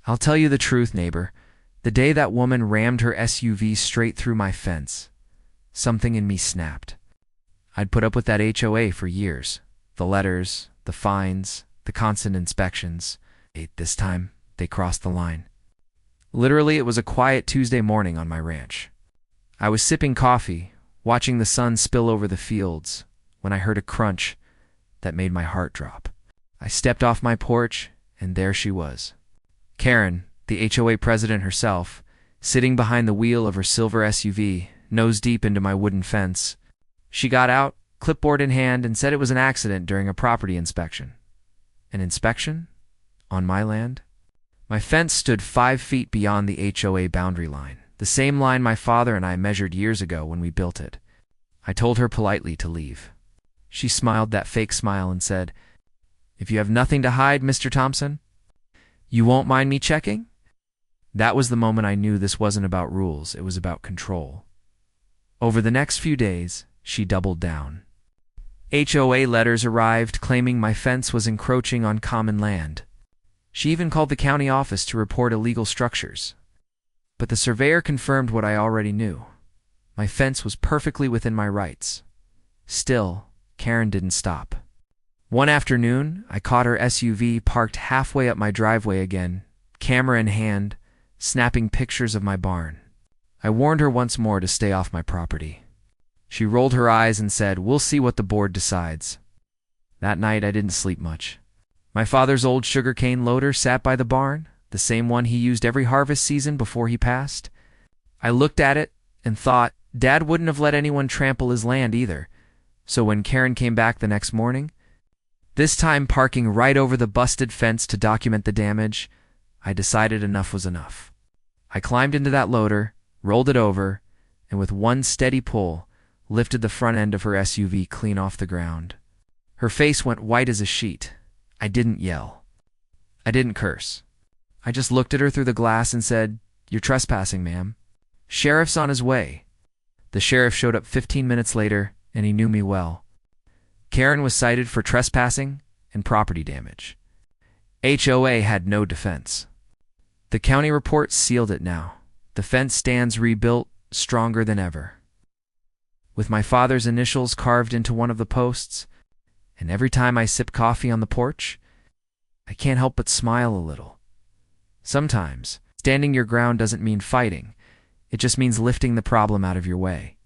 I'll tell you the truth, neighbor. The day that woman rammed her SUV straight through my fence, something in me snapped. I'd put up with that HOA for years. The letters, the fines, the constant inspections. This time, they crossed the line. Literally, it was a quiet Tuesday morning on my ranch. I was sipping coffee, watching the sun spill over the fields, when I heard a crunch that made my heart drop. I stepped off my porch, and there she was. Karen, the HOA president herself, sitting behind the wheel of her silver SUV, nose deep into my wooden fence. She got out, clipboard in hand, and said it was an accident during a property inspection. An inspection? On my land? My fence stood 5 feet beyond the HOA boundary line, the same line my father and I measured years ago when we built it. I told her politely to leave. She smiled that fake smile and said, "If you have nothing to hide, Mr. Thompson, you won't mind me checking?" That was the moment I knew this wasn't about rules, it was about control. Over the next few days, she doubled down. HOA letters arrived claiming my fence was encroaching on common land. She even called the county office to report illegal structures. But the surveyor confirmed what I already knew. My fence was perfectly within my rights. Still, Karen didn't stop. One afternoon, I caught her SUV parked halfway up my driveway again, camera in hand, snapping pictures of my barn. I warned her once more to stay off my property. She rolled her eyes and said, "We'll see what the board decides." That night, I didn't sleep much. My father's old sugarcane loader sat by the barn, the same one he used every harvest season before he passed. I looked at it and thought, Dad wouldn't have let anyone trample his land either. So when Karen came back the next morning, this time parking right over the busted fence to document the damage, I decided enough was enough. I climbed into that loader, rolled it over, and with one steady pull, lifted the front end of her SUV clean off the ground. Her face went white as a sheet. I didn't yell. I didn't curse. I just looked at her through the glass and said, "You're trespassing, ma'am. Sheriff's on his way." The sheriff showed up 15 minutes later, and he knew me well. Karen was cited for trespassing and property damage. HOA had no defense. The county report sealed it now. The fence stands rebuilt, stronger than ever. With my father's initials carved into one of the posts, and every time I sip coffee on the porch, I can't help but smile a little. Sometimes, standing your ground doesn't mean fighting. It just means lifting the problem out of your way.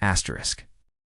Asterisk.